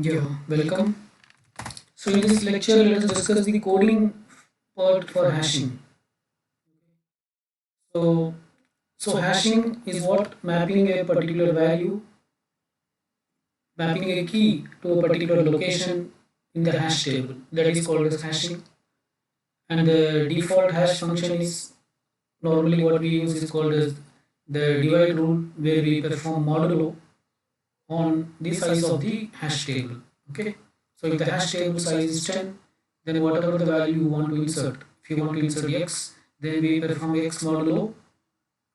Yeah, welcome. So in this lecture, let us discuss the coding part for hashing. So, so hashing is what mapping a particular value, mapping a key to a particular location in the hash table. That is called as hashing. And the default hash function is normally what we use is called as the divide rule, where we perform modulo on the size of the hash table. Okay. So if the hash table size is 10, then whatever the value you want to insert, if you want to insert x, then we perform x modulo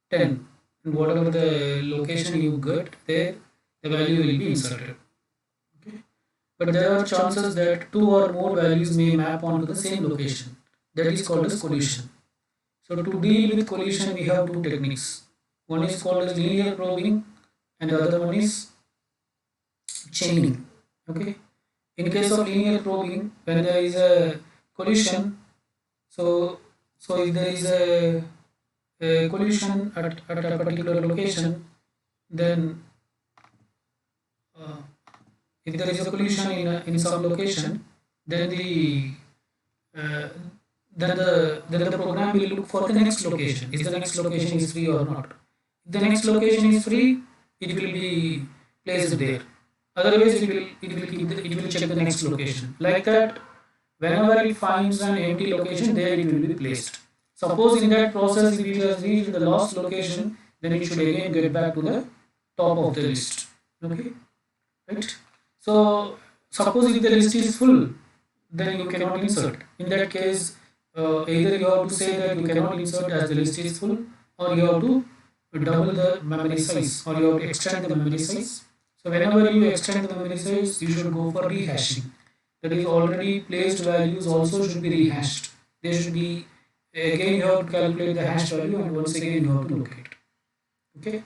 10, and whatever the location you get there, the value will be inserted. Okay. But there are chances that two or more values may map onto the same location. That is called as collision. So to deal with collision, we have two techniques. One is called as linear probing, and the other one is chaining. Okay. In case of linear probing, when there is a collision, so if there is a collision at a particular location, then uh, if there is a collision in some location, then uh, the program will look for the next location. Is the next location is free or not? If the next location is free, it will be placed there. Otherwise, it will check the next location. Like that, whenever it finds an empty location, there it will be placed. Suppose in that process, if it has reached the last location, then it should again get back to the top of the list. Okay, right? So suppose if the list is full, then you cannot insert. In that case, either you have to say that you cannot insert as the list is full, or you have to double the memory size, or you have to extend the memory size. So whenever you extend the memory size, you should go for rehashing. That is, already placed values also should be rehashed. They should be, again you have to calculate the hash value, and once again you have to locate. Okay,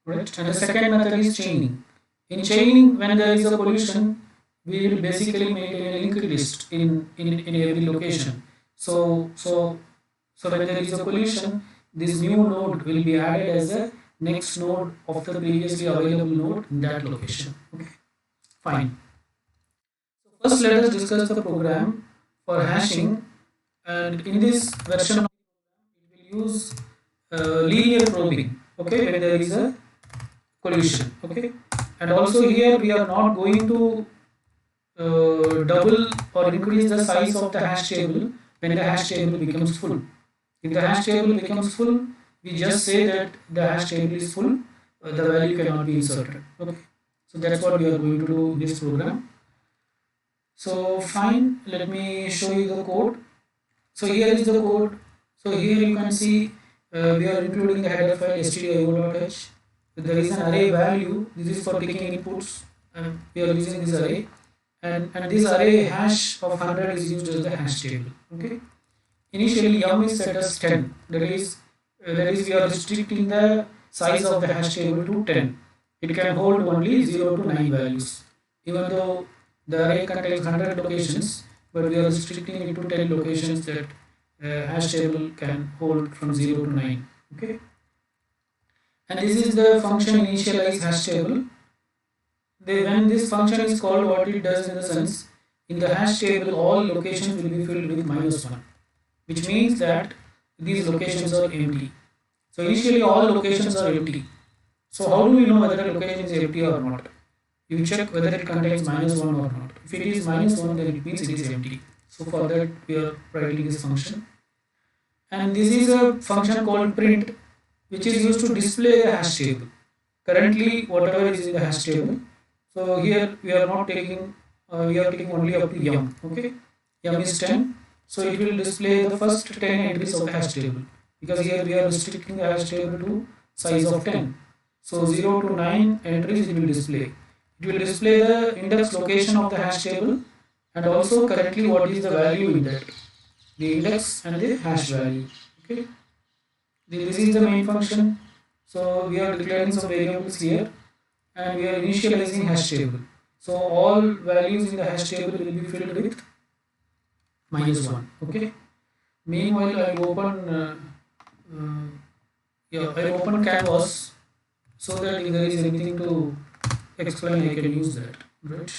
right? And the second method is chaining. In chaining, when there is a collision, we will basically maintain a linked list in every location. So when there is a collision, this new node will be added as a next node of the previously available node in that location. Okay, fine. First, let us discuss the program for hashing, and in this version, we will use linear probing. Okay, when there is a collision. Okay, and also here we are not going to double or increase the size of the hash table when the hash table becomes full. If the hash table becomes full, we just say that the hash table is full, the value cannot be inserted. Okay, so that's what we are going to do in this program. So fine, let me show you the code. So here is the code. So here you can see we are including the header file stdio.h. There is an array value. This is for taking inputs. We are using this array, and this array hash of 100 is used as the hash table. Okay. Initially, yum is set as 10. That is we are restricting the size of the hash table to 10. It can hold only 0 to 9 values. Even though the array contains 100 locations, but we are restricting it to 10 locations that hash table can hold from 0 to 9. Okay. And this is the function initialize hash table. When this function is called, what it does in the sense, in the hash table all locations will be filled with -1, which means that these locations are empty. So initially all locations are empty. So how do we know whether a location is empty or not? You check whether it contains -1 or not. If it is -1, then it means it is empty. So for that we are writing this function. And this is a function called print, which is used to display the hash table. Currently whatever is in the hash table. So here we are not taking, we are taking only up to yum. Okay, yum is 10. So it will display the first 10 entries of the hash table, because here we are restricting the hash table to size of 10. So 0 to 9 entries it will display. It will display the index location of the hash table, and also currently what is the value in that, the index and the hash value. Okay, this is the main function. So we are declaring some variables here, and we are initializing hash table. So all values in the hash table will be filled with -1. Okay. Meanwhile, I'll open I'll open canvas, so that if there is anything to explain, I can use that. right?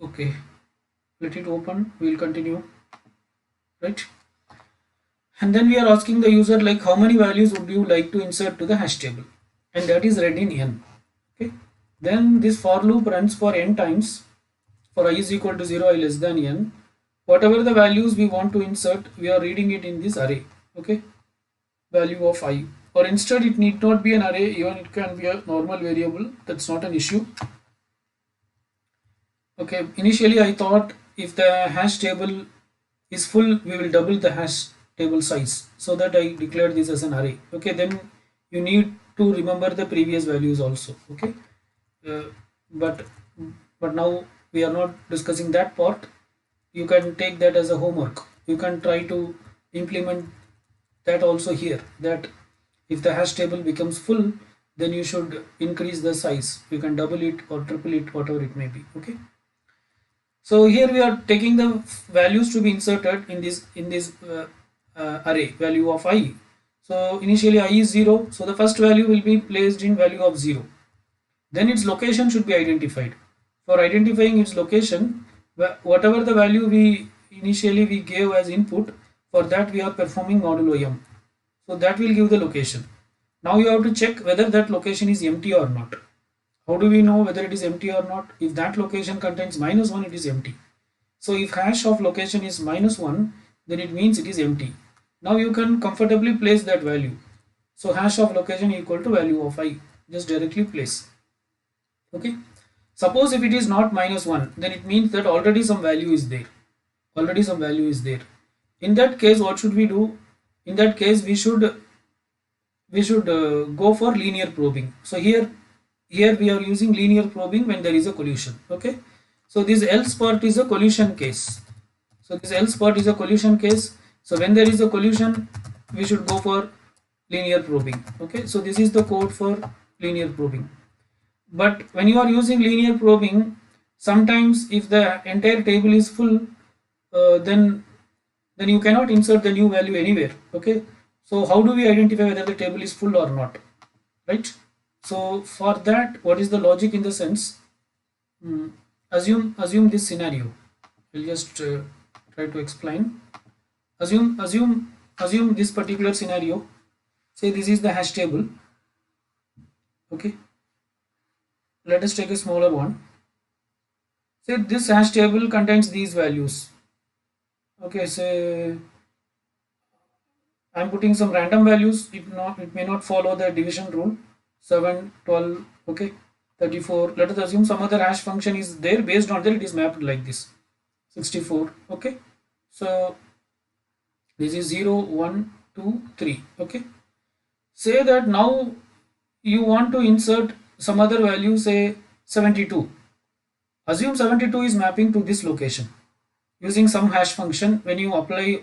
Okay, let it open, we'll continue, right? And then we are asking the user like how many values would you like to insert to the hash table, and that is read in n. Okay, then this for loop runs for n times. For I is equal to 0, I less than n, whatever the values we want to insert, we are reading it in this array. Okay, value of I, or instead it need not be an array, even it can be a normal variable, that's not an issue. Okay, initially I thought if the hash table is full, we will double the hash table size, so that I declared this as an array. Okay, then you need to remember the previous values also. Okay, uh, but now we are not discussing that part. You can take that as a homework. You can try to implement that also here, that if the hash table becomes full, then you should increase the size. You can double it or triple it, whatever it may be. Okay, so here we are taking the values to be inserted in this array, value of I. So initially I is 0, so the first value will be placed in value of 0. Then its location should be identified. For identifying its location, whatever the value we initially we gave as input, for that we are performing modulo m. So that will give the location. Now you have to check whether that location is empty or not. How do we know whether it is empty or not? If that location contains -1, it is empty. So if hash of location is -1, then it means it is empty. Now you can comfortably place that value. So hash of location equal to value of I. Just directly place. Okay. Suppose if it is not -1, then it means that already some value is there. Already some value is there. In that case, what should we do? In that case, we should go for linear probing. So here we are using linear probing when there is a collision. Okay, so this else part is a collision case. So this else part is a collision case. So when there is a collision, we should go for linear probing. Okay, so this is the code for linear probing. But when you are using linear probing, sometimes if the entire table is full, then you cannot insert the new value anywhere. Okay, so how do we identify whether the table is full or not, right? So for that, what is the logic in the sense? Assume this scenario. I'll just try to explain. Assume this particular scenario. Say this is the hash table. Okay, let us take a smaller one. Say this hash table contains these values. Okay, say I'm putting some random values. It may not follow the division rule. 7, 12, okay, 34. Let us assume some other hash function is there. Based on that, it is mapped like this. 64. Okay, so this is 0, 1, 2, 3. Okay, say that now you want to insert some other value, say 72. Assume 72 is mapping to this location using some hash function. When you apply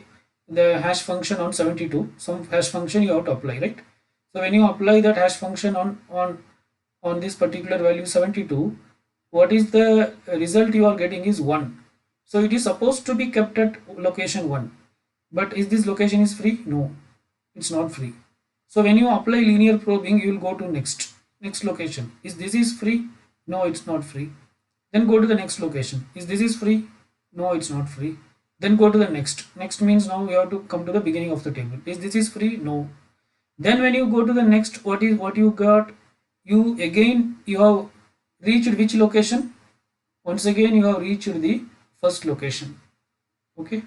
the hash function on 72, some hash function you have to apply, right? So when you apply that hash function on this particular value 72, what is the result you are getting is 1. So it is supposed to be kept at location 1. But is this location is free? No, it's not free. So when you apply linear probing, you will go to next location. Is this is free? No, it's not free. Then go to the next location. Is this is free? No, it's not free. Then go to the next. Next means now you have to come to the beginning of the table. Is this is free? No. Then when you go to the next, what you got? You have reached which location? Once again you have reached the first location. Okay.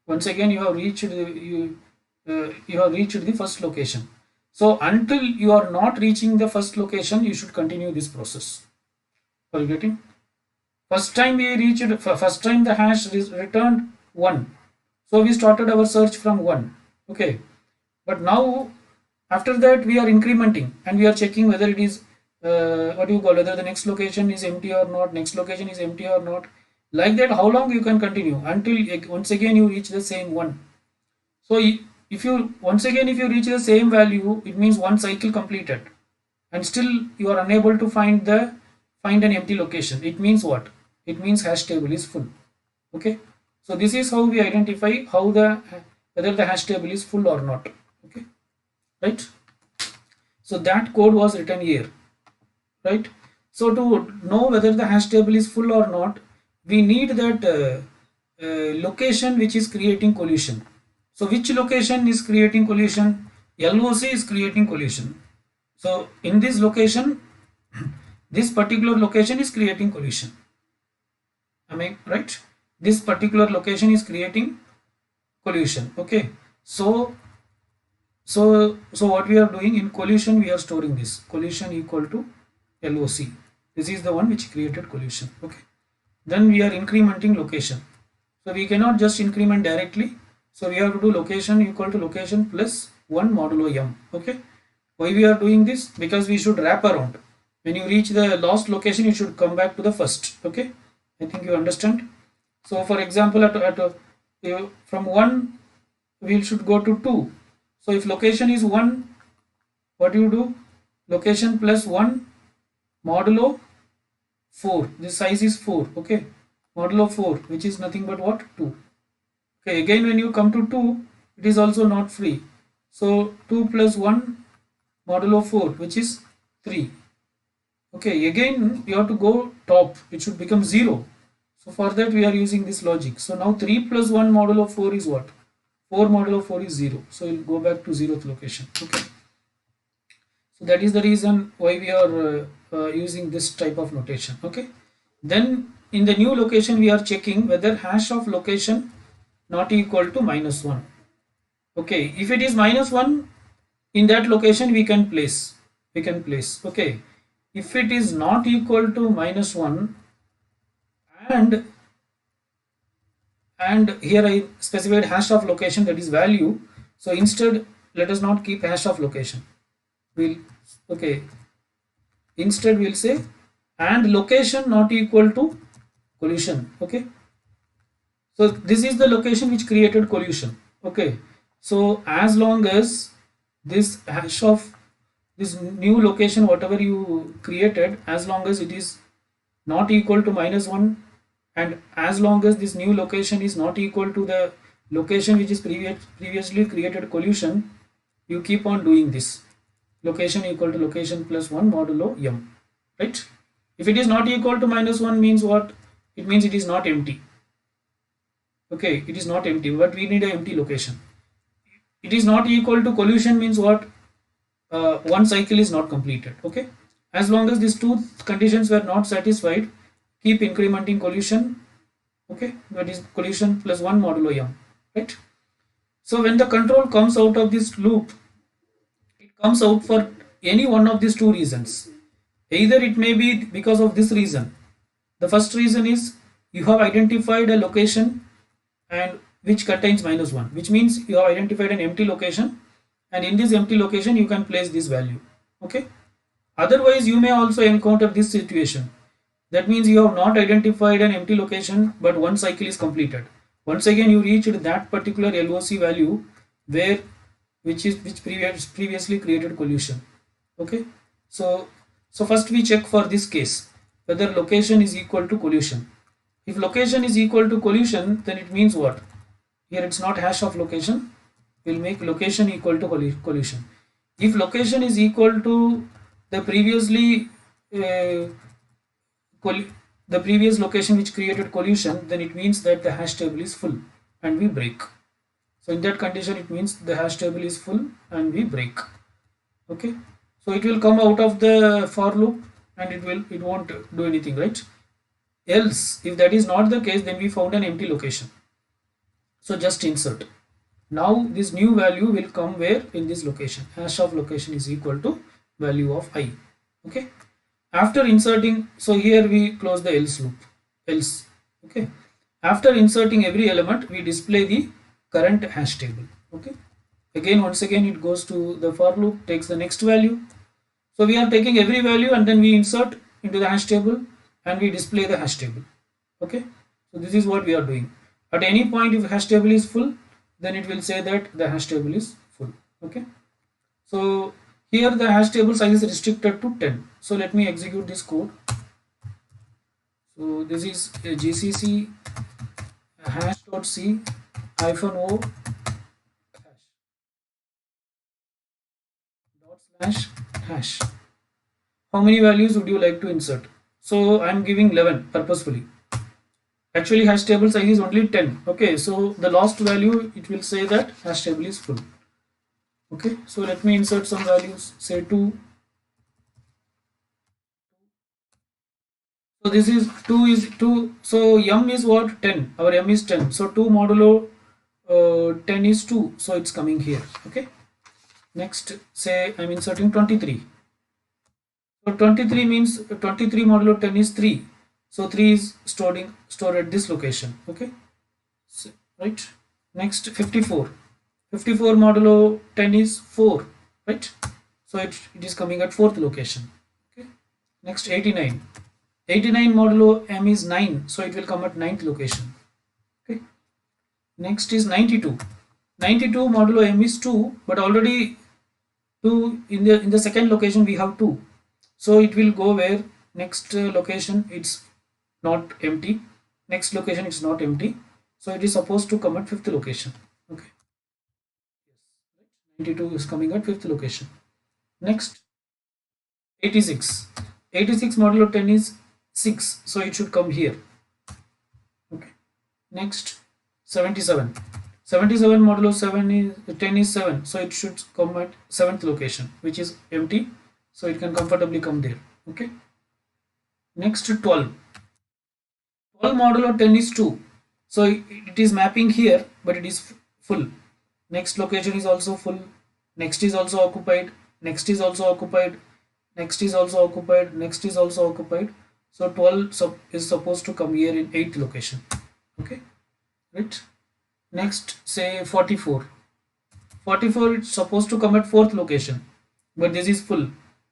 Once again you have reached the first location. So until you are not reaching the first location, you should continue this process. Are you getting? First time the hash returned 1. So we started our search from 1. Okay. But now after that we are incrementing and we are checking whether it is whether the next location is empty or not, next location is empty or not. Like that, how long you can continue until once again you reach the same 1. So if you reach the same value, it means one cycle completed, and still you are unable to find an empty location. It means what? It means hash table is full. Okay. So this is how we identify whether the hash table is full or not. Okay. Right. So that code was written here. right? So to know whether the hash table is full or not, we need that location which is creating collision. So which location is creating collision? LOC is creating collision. So in this location, this particular location is creating collision. Am I right? This particular location is creating collision. Okay. So what we are doing in collision, we are storing this collision equal to LOC. This is the one which created collision. Okay. Then we are incrementing location. So we cannot just increment directly. So we have to do location equal to location plus 1 modulo m. Okay. Why we are doing this? Because we should wrap around. When you reach the last location, you should come back to the first. Okay. I think you understand. So for example, from 1, we should go to 2. So if location is 1, what do you do? Location plus 1 modulo 4. This size is 4. Okay. Modulo 4, which is nothing but what? 2. Okay. Again, when you come to 2, it is also not free. So 2 plus 1 modulo 4, which is 3. Okay. Again, you have to go top. It should become 0. So for that, we are using this logic. So now 3 plus 1 modulo 4 is what? 4 modulo 4 is 0. So we'll go back to 0th location. Okay. So that is the reason why we are using this type of notation. Okay. Then in the new location, we are checking whether hash of location not equal to -1. Okay. If it is -1, in that location we can place. Okay. If it is not equal to -1, and here I specified hash of location, that is value. So instead, let us not keep hash of location. Okay, instead we'll say and location not equal to collision. Okay, so this is the location which created collision. Okay, so as long as this hash of this new location, whatever you created, as long as it is not equal to -1, and as long as this new location is not equal to the location which is previously created collision, you keep on doing this. Location equal to location plus 1 modulo m, right? If it is not equal to -1 means what? It means it is not empty. Okay, it is not empty, but we need an empty location. It is not equal to collision means what? One cycle is not completed. Okay, as long as these two conditions were not satisfied, keep incrementing collision. Okay, that is collision plus 1 modulo m, right? So when the control comes out of this loop, it comes out for any one of these two reasons. Either it may be because of this reason. The first reason is you have identified a location and which contains -1, which means you have identified an empty location, and in this empty location you can place this value. Okay. Otherwise, you may also encounter this situation. That means you have not identified an empty location, but one cycle is completed. Once again, you reached that particular LOC value where which previously created collision. Okay. So first we check for this case whether location is equal to collision. If location is equal to collision, then it means what? Here it's not hash of location. We'll make location equal to collision. If location is equal to the previously uh, the previous location which created collision, then it means that the hash table is full and we break. So in that condition, it means the hash table is full and we break. Okay. So it will come out of the for loop and it won't do anything, right? Else, if that is not the case, then we found an empty location. So just insert. Now this new value will come where? In this location. Hash of location is equal to value of I. Okay. After inserting, so here we close the else loop. Else. Okay. After inserting every element, we display the current hash table. Okay. Again, once again, it goes to the for loop, takes the next value. So we are taking every value and then we insert into the hash table and we display the hash table. Okay. So this is what we are doing. At any point, if hash table is full, then it will say that the hash table is full. Okay. So here the hash table size is restricted to 10. So let me execute this code. So this is a gcc hash.c -o hash dot slash hash. how many values would you like to insert? So I'm giving 11 purposefully. Actually hash table size is only 10. Okay, so the last value it will say that hash table is full. Okay, so let me insert some values, say 2. So this is 2 is 2. So m is what? 10. Our m is 10. So 2 modulo 10 is 2. So it's coming here. Okay. Next, say I'm inserting 23. So 23 means 23 modulo 10 is 3. So 3 is stored at this location. Okay. So, right. Next 54. 54 modulo 10 is 4. Right. So it is coming at fourth location. Okay. Next 89. 89 modulo m is 9, so it will come at ninth location. Okay. Next is 92. 92 modulo m is 2, but already 2 in the second location we have 2, so it will go where next location it's not empty. Next location it's not empty, so it is supposed to come at fifth location. Okay. Yes. 92 is coming at fifth location. Next 86. 86 modulo 10 is 6, so it should come here. Okay. Next 77. 77 modulo 7 is 10 is 7, so it should come at seventh location, which is empty, so it can comfortably come there. Okay. Next 12. 12 modulo 10 is 2, so it is mapping here, but it is full. Next location is also full. Next is also occupied. Next is also occupied. Next is also occupied. Next is also occupied. So 12 is supposed to come here in 8th location. Okay. Right. Next, say 44. 44 it's supposed to come at fourth location, but this is full.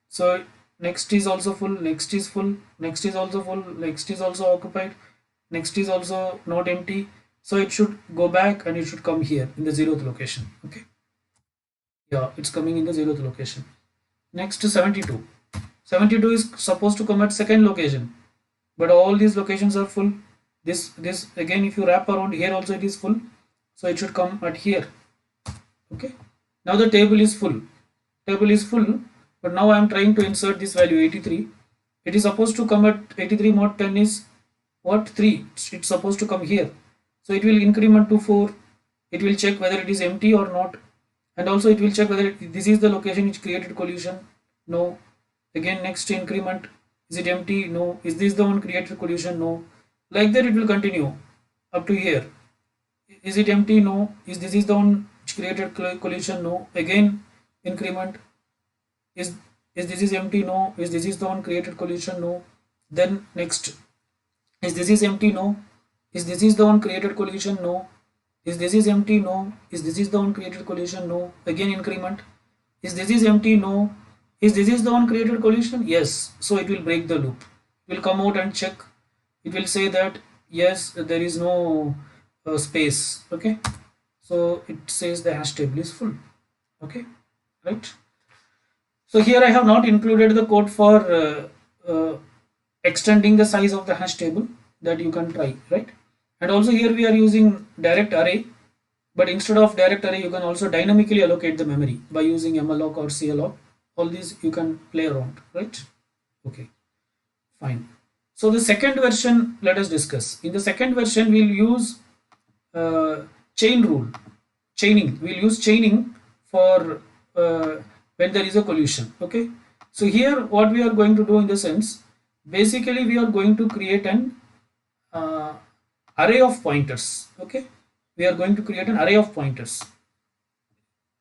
So next is also full. Next is full. Next is also full. Next is also occupied. Next is also not empty. So it should go back and it should come here in the 0th location. Okay. Yeah, it's coming in the 0th location. Next to 72. 72 is supposed to come at second location, but all these locations are full. This again, if you wrap around here also it is full, so it should come at here. Okay. Now the table is full. Table is full, but now I am trying to insert this value 83. It is supposed to come at 83 mod 10 is what? 3. It's supposed to come here. So it will increment to 4. It will check whether it is empty or not, and also it will check whether this is the location which created collision. No. Again, next increment, is it empty? No. Is this the one created collision? No. Like that it will continue up to here. Is it empty? No. Is this is the one which created collision? No. Again increment. Is this is empty? No. Is this is the one created collision? No. Then next, is this is empty? No. Is this is the one created collision? No. Is this is empty? No. Is this is the one created collision? No. Again increment. Is this is empty? No. Is this is the one created collision? Yes. So it will break the loop. It will come out and check. It will say that yes, there is no space. Okay. So it says the hash table is full. Okay. Right. So here I have not included the code for extending the size of the hash table, that you can try, right? And also here we are using direct array, but instead of direct array you can also dynamically allocate the memory by using malloc or calloc. All these you can play around, right? Okay, fine. So the second version, let us discuss. In the second version we'll use chain rule, chaining. We'll use chaining for when there is a collision. Okay, so here what we are going to do in the sense, basically we are going to create an array of pointers. Okay, we are going to create an array of pointers.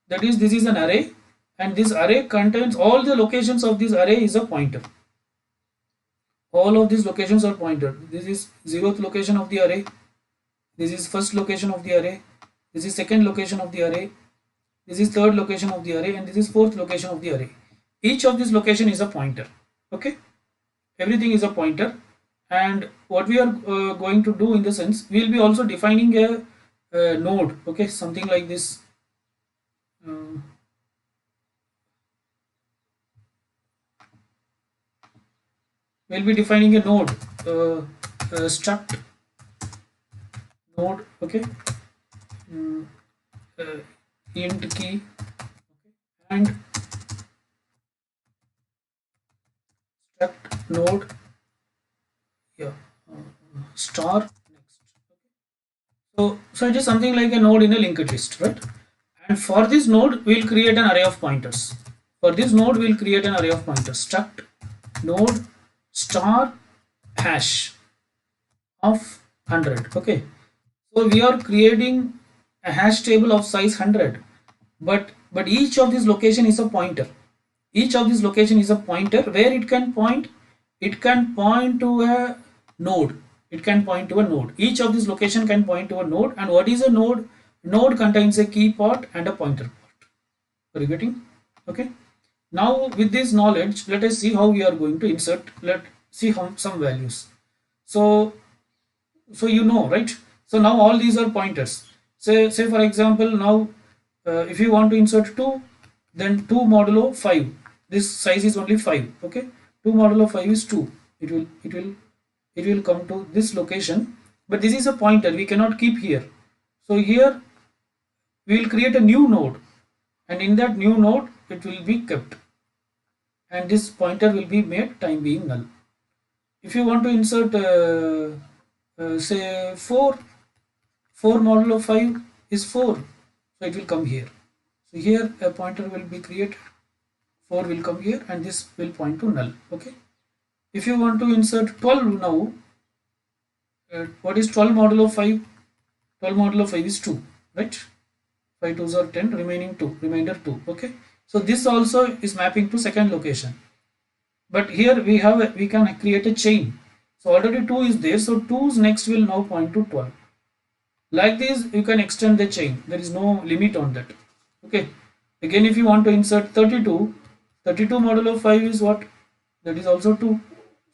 That is, this is an array, and this array contains all the locations of this array is a pointer. All of these locations are pointer. This is 0th location of the array. This is first location of the array. This is second location of the array. This is third location of the array, and this is fourth location of the array. Each of these location is a pointer. Okay, everything is a pointer. And what we are going to do in the sense, we will be also defining a node. Okay, something like this. We'll be defining a node, struct node. Okay, int key, and struct node, yeah, star next. So it is something like a node in a linked list, right? And for this node, we'll create an array of pointers. For this node, we'll create an array of pointers. Struct node star hash of 100. Okay. So we are creating a hash table of size 100, but each of these location is a pointer. Each of these location is a pointer where it can point. It can point to a node. It can point to a node. Each of these location can point to a node. And what is a node? Node contains a key part and a pointer part. Are you getting? Okay. Now with this knowledge, let us see how we are going to insert. Let's see some values. So you know, right? So now all these are pointers. Say for example, now if you want to insert 2, then 2 modulo 5, this size is only 5. Okay, 2 modulo 5 is 2. It will come to this location, but this is a pointer, we cannot keep here. So here we will create a new node, and in that new node it will be kept, and this pointer will be made time being null. If you want to insert say 4 modulo 5 is 4, so it will come here. So here a pointer will be created, 4 will come here, and this will point to null. Okay. If you want to insert 12 now, what is 12 modulo 5? 12 modulo 5 is 2, right? 5 2s are 10, remaining 2, remainder 2. Okay. So this also is mapping to second location, but here we can create a chain. So already 2 is there, so 2's next will now point to 12. Like this you can extend the chain, there is no limit on that. Okay. Again, if you want to insert 32 modulo 5 is what? That is also 2,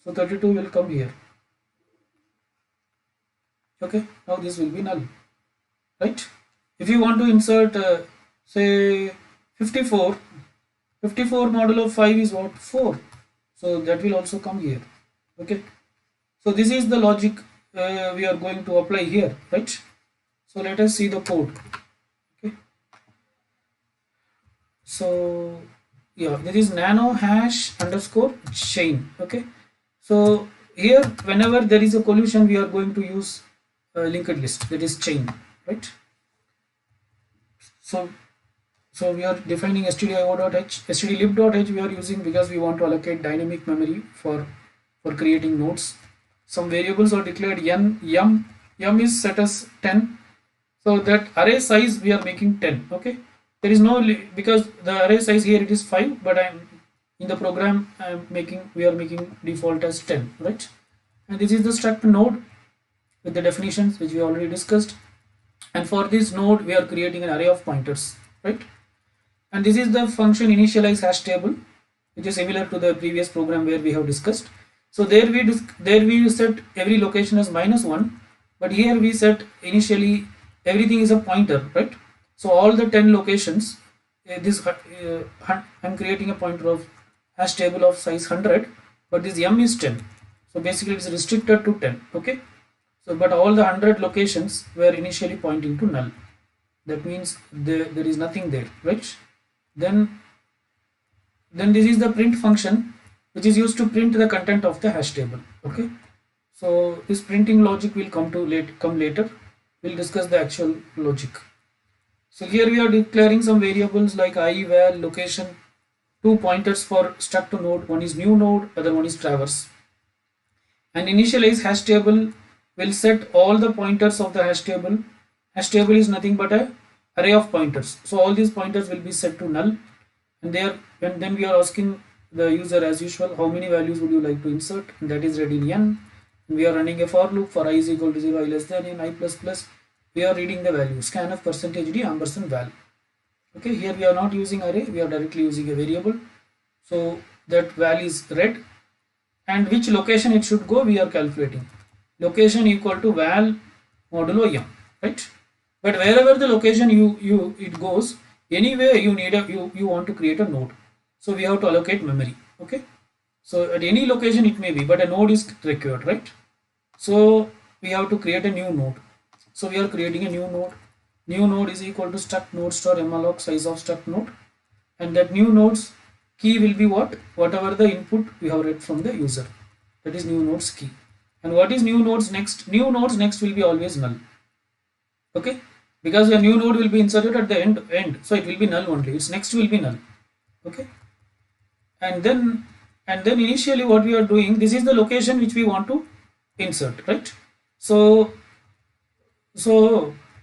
so 32 will come here. Okay, now this will be null, right? If you want to insert say 54 modulo 5 is what? 4, so that will also come here. Okay, so this is the logic we are going to apply here, right? So let us see the code. Okay, so yeah, this is nano hash underscore chain. Okay, so here whenever there is a collision, we are going to use a linked list, that is chain, right? So we are defining stdio.h, stdlib.h we are using because we want to allocate dynamic memory for creating nodes. Some variables are declared yum is set as 10, so that array size we are making 10. Okay, there is no because the array size here it is 5, but I'm in the program we are making default as 10, right? And this is the struct node with the definitions which we already discussed, and for this node we are creating an array of pointers, right? And this is the function initialize hash table, which is similar to the previous program where we have discussed. So there we set every location as -1, but here we set initially everything is a pointer, right? So all the 10 locations, I'm creating a pointer of hash table of size 100, but this m is 10, so basically it's restricted to 10. Okay, so but all the 100 locations were initially pointing to null, that means there is nothing there, right? Then this is the print function, which is used to print the content of the hash table. Okay, so this printing logic will come later. We'll discuss the actual logic. So here we are declaring some variables like I, val, location, 2 pointers for struct node, one is new node, other one is traverse. And initialize hash table will set all the pointers of the hash table. Hash table is nothing but a array of pointers, so all these pointers will be set to null, and then we are asking the user as usual how many values would you like to insert, and that is read in n. We are running a for loop for I is equal to 0, I less than n, I plus plus. We are reading the value scanf %d ampersand val. Okay, here we are not using array, we are directly using a variable, so that val is read, and which location it should go we are calculating. Location equal to val modulo m, right? But wherever the location it goes, anyway you want to create a node, so we have to allocate memory. Okay, so at any location it may be, but a node is required, right? So we have to create a new node, so we are creating a new node is equal to struct node star malloc size of struct node, and that new nodes Key will be what? Whatever the input we have read from the user. That is new node's key. And what is new node's next? New node's next will be always null. Okay, because a new node will be inserted at the end, so it will be null only. Its next will be null. Okay, and then initially what we are doing, this is the location which we want to insert, right? So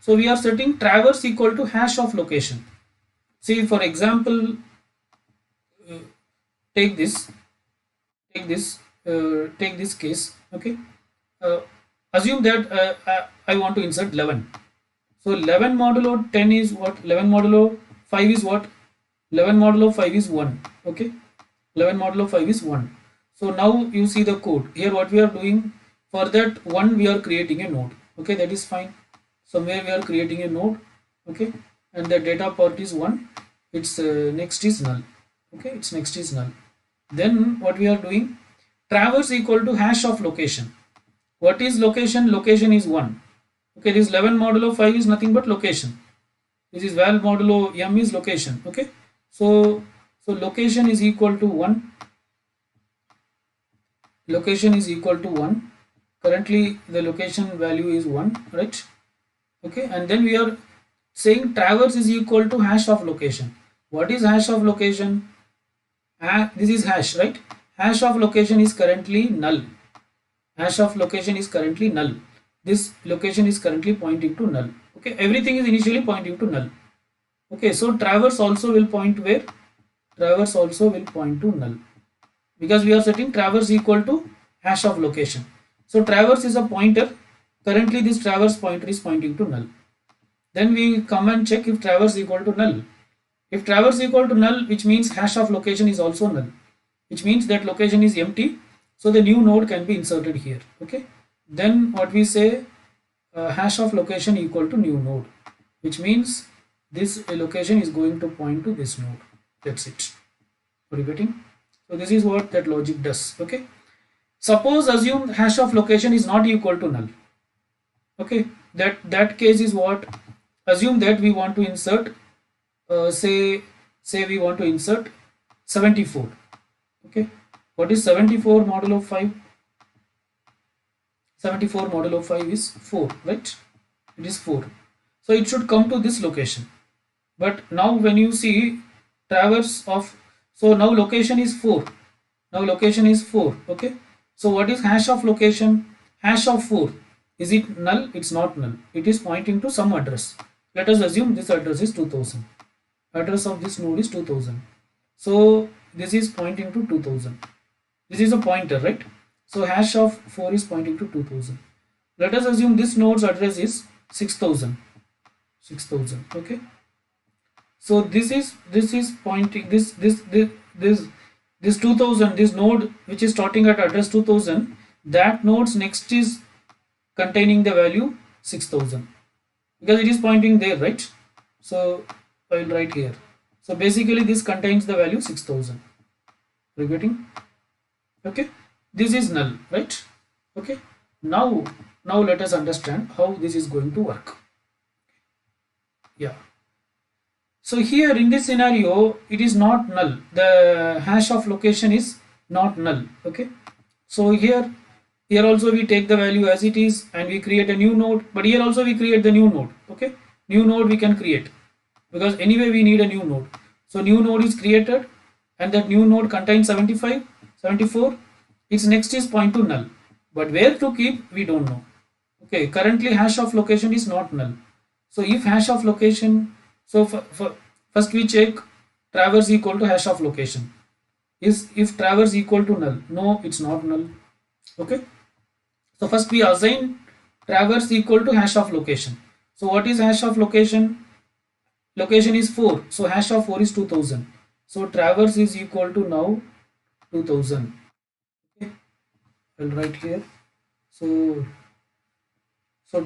we are setting traverse equal to hash of location. See, for example, uh, take this take this case. Okay, uh, assume that I want to insert 11. So 11 modulo 10 is what? 11 modulo 5 is what? 11 modulo 5 is 1. Okay, 11 modulo 5 is 1. So now you see the code here. What we are doing, for that 1 we are creating a node. Okay, that is fine. Somewhere we are creating a node. Okay, and the data part is 1. Its next is null. Okay, its next is null. Then what we are doing, traverse equal to hash of location. What is location? Location is 1. Okay, this 11 modulo 5 is nothing but location. This is val modulo m is location. Okay, so location is equal to 1. Location is equal to 1. Currently the location value is 1, right? Okay, and then we are saying traverse is equal to hash of location. What is hash of location? This is hash, right? Hash of location is currently null. Hash of location is currently null. This location is currently pointing to null. Okay, everything is initially pointing to null. Okay, so traverse also will point where? Traverse also will point to null, because we are setting traverse equal to hash of location. So traverse is a pointer. Currently this traverse pointer is pointing to null. Then we come and check if traverse equal to null. If traverse equal to null, which means hash of location is also null, which means that location is empty, so the new node can be inserted here. Okay, then what we say, hash of location equal to new node, which means this location is going to point to this node. That's it. Are you getting? So this is what that logic does. Okay, suppose assume hash of location is not equal to null. Okay, that case is what? Assume that we want to insert say we want to insert 74. Okay, what is 74 modulo 5? 74 modulo 5 is 4, right? It is 4, so it should come to this location. But now when you see traverse of, so now location is 4. Now location is 4. Okay, so what is hash of location? Hash of 4, is it null? It's not null. It is pointing to some address. Let us assume this address is 2000. Address of this node is 2000. So this is pointing to 2000. This is a pointer, right? So hash of 4 is pointing to 2000. Let us assume this node's address is 6000. 6000. Okay, so this is pointing this 2000, this node which is starting at address 2000, that node's next is containing the value 6000, because it is pointing there, right? So I will write here. So basically this contains the value 6000. Are you getting? Okay, this is null, right? Okay, now let us understand how this is going to work. Yeah, so here in this scenario it is not null. The hash of location is not null. Okay, so here also we take the value as it is and we create a new node, but here also we create the new node. Okay, new node we can create, because anyway we need a new node. So new node is created and that new node contains 75, 74. Its next is point to null, but where to keep we don't know. Okay, currently hash of location is not null. So if hash of location, so first we check traverse equal to hash of location. Is if traverse equal to null? No, it's not null. Okay, so first we assign traverse equal to hash of location. So what is hash of location? Location is 4, so hash of 4 is 2000. So traverse is equal to now 2000. Okay, I'll write here. So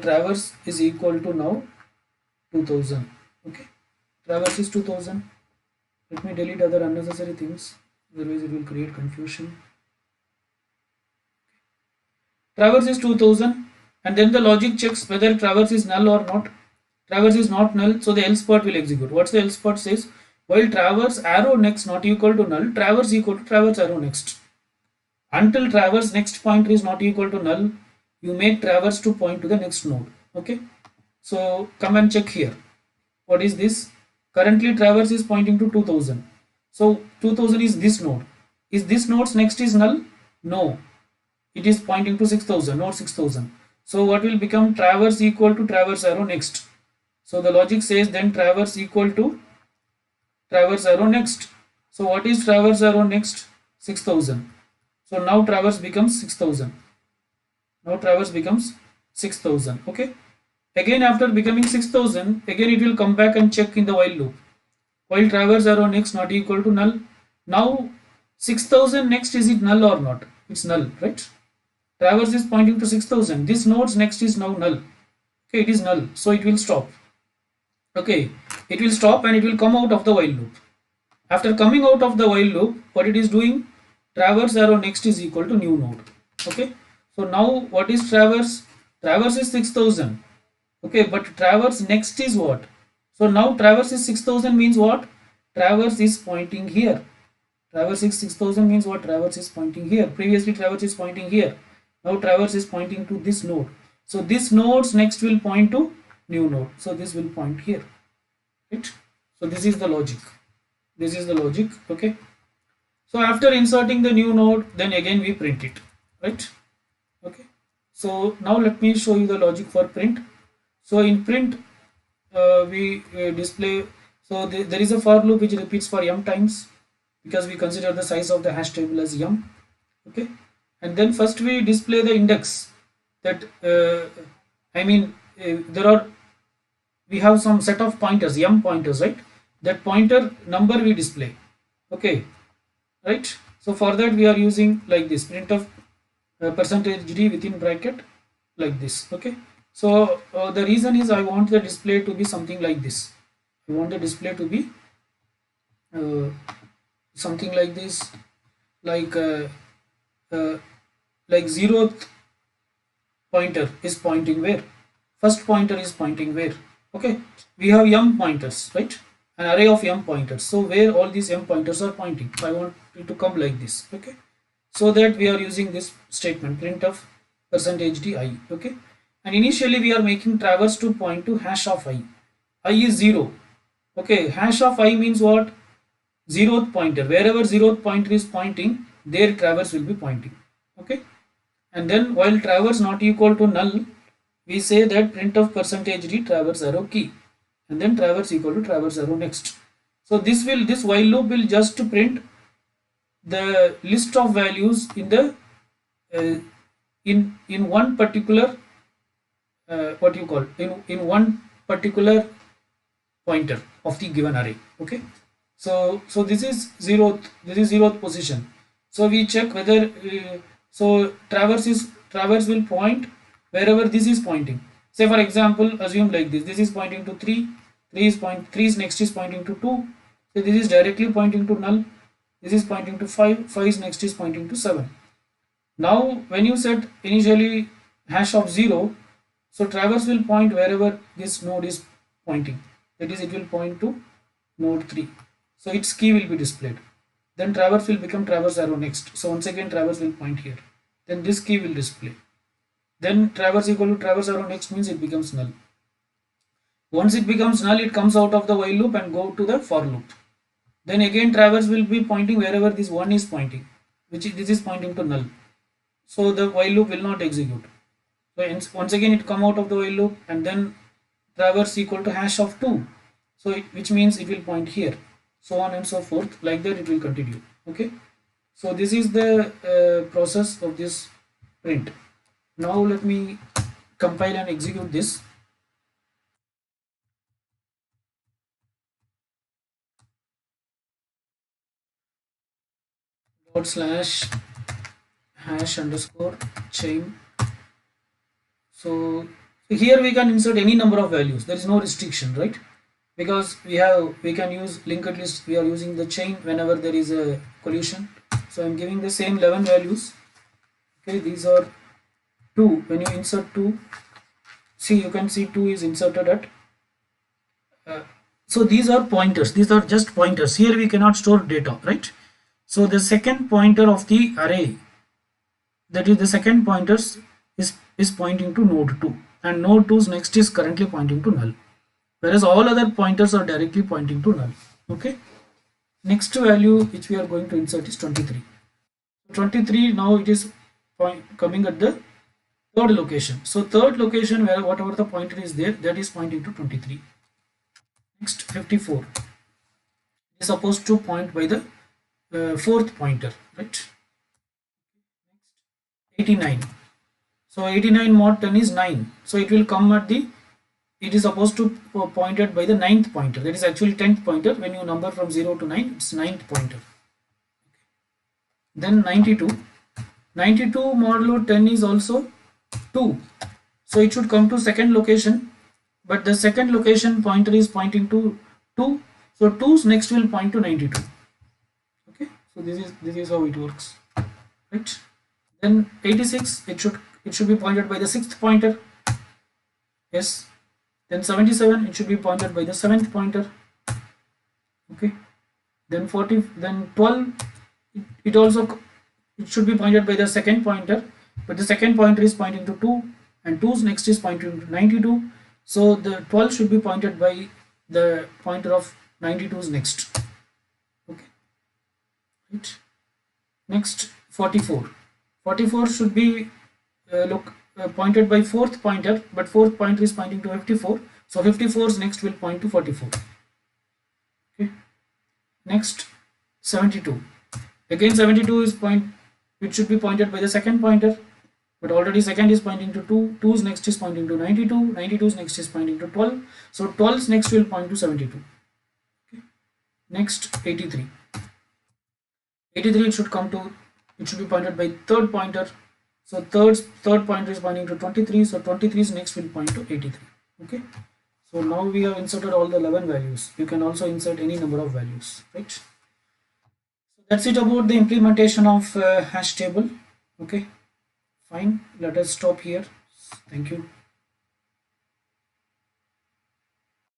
traverse is equal to now 2000. Okay, traverse is 2000. Let me delete other unnecessary things, otherwise it will create confusion. Traverse is 2000, and then the logic checks whether traverse is null or not. Traverse is not null, so the else part will execute. What's the else part says? while traverse arrow next not equal to null, traverse equal to traverse arrow next. Until traverse next pointer is not equal to null, you make traverse to point to the next node. Okay, so come and check here. What is this? Currently traverse is pointing to 2000. So 2000 is this node. Is this node's next is null? No, it is pointing to 6000, node 6000. So what will become traverse equal to traverse arrow next? So the logic says then traverse equal to traverse arrow next. So what is traverse arrow next? 6000. So now traverse becomes 6000. Now traverse becomes 6000. Okay. Again after becoming 6000, again it will come back and check in the while loop. While traverse arrow next not equal to null. Now 6000 next, is it null or not? It's null, right? Traverse is pointing to 6000. This node's next is now null. Okay, it is null. So it will stop. Okay, it will stop and it will come out of the while loop. After coming out of the while loop, what it is doing? Traverse arrow next is equal to new node. Okay, so now what is traverse? Traverse is 6000. Okay, but traverse next is what? So now traverse is 6000 means what? Traverse is pointing here. Traverse is 6000 means what? Traverse is pointing here. Previously traverse is pointing here. Now traverse is pointing to this node. So this node's next will point to new node. So this will point here. Right? So this is the logic. This is the logic. Okay. So after inserting the new node, then again we print it. Right? Okay. So now let me show you the logic for print. So in print, we display. So there is a for loop which repeats for m times, because we consider the size of the hash table as m. Okay, and then first we display the index. That we have some set of pointers, m pointers, right? That pointer number we display. Okay, right? So for that we are using like this, printf percentage d within bracket, like this. Okay, so the reason is I want the display to be something like this. I want the display to be something like this, like zeroth pointer is pointing where, first pointer is pointing where. Okay, we have m pointers, right? An array of m pointers. So where all these m pointers are pointing, I want it to come like this. Okay, so that we are using this statement printf percentage d I. Okay, and initially we are making traverse to point to hash of I. I is 0. Okay, hash of I means what? Zeroth pointer. Wherever zeroth pointer is pointing, there traverse will be pointing. Okay, and then while traverse not equal to null, we say that printf percentage d traverse arrow key, and then traverse equal to traverse arrow next. So this while loop will just print the list of values in the in one particular what you call in one particular pointer of the given array. Okay, so this is zeroth position. So we check whether so traverse will point wherever this is pointing. Say for example, assume like this is pointing to 3, 3 is next is pointing to 2, so this is directly pointing to null, this is pointing to 5, 5 is next is pointing to 7. Now when you set initially hash of 0, so traverse will point wherever this node is pointing, that is it will point to node 3, so its key will be displayed. Then traverse will become traverse arrow next, so once again traverse will point here, then this key will display. Then traverse equal to traverse arrow next means it becomes null. Once it becomes null, it comes out of the while loop and go to the for loop. Then again traverse will be pointing wherever this 1 is pointing, this is pointing to null, so the while loop will not execute. So once again it come out of the while loop, and then traverse equal to hash of 2, so which means it will point here, so on and so forth, like that it will continue. Okay, so this is the process of this print. Now let me compile and execute this. /hash underscore chain. So here we can insert any number of values, there is no restriction, right? Because we can use linked list, we are using the chain whenever there is a collision. So I'm giving the same 11 values. Okay, these are 2. When you insert 2, see, you can see 2 is inserted at So these are pointers, these are just pointers. Here we cannot store data, right? So the second pointer of the array, that is the second pointers, is pointing to node 2, and node 2's next is currently pointing to null, whereas all other pointers are directly pointing to null. Okay, next value which we are going to insert is 23. 23, now it is coming at the third location. So third location, where whatever the pointer is there, that is pointing to 23. Next 54 is supposed to point by the fourth pointer, right? 89. So 89 mod 10 is 9. So it will come at the, it is supposed to pointed by the ninth pointer. That is actually 10th pointer. When you number from 0 to 9, it's ninth pointer. Then 92. 92 modulo 10 is also 2. So it should come to second location. But the second location pointer is pointing to 2. So 2's next will point to 92. Okay. So this is how it works. Right. Then 86, it should be pointed by the sixth pointer. Yes. Then 77, it should be pointed by the seventh pointer. Okay. Then 40, then 12, it should be pointed by the second pointer, but the second pointer is pointing to 2, and 2's next is pointing to 92. So the 12 should be pointed by the pointer of 92's next. Okay. Right. Next 44. 44 should be pointed by fourth pointer, but fourth pointer is pointing to 54. So 54's next will point to 44. Okay. Next 72. Again 72 is it should be pointed by the second pointer, but already second is pointing to 2. 2's next is pointing to 92. 92's next is pointing to 12. So 12's next will point to 72. Okay. Next 83. 83 it should be pointed by third pointer. So third pointer is pointing to 23. So 23's next will point to 83. Okay. So now we have inserted all the 11 values. You can also insert any number of values, right? So that's it about the implementation of hash table. Okay, fine. Let us stop here. Thank you.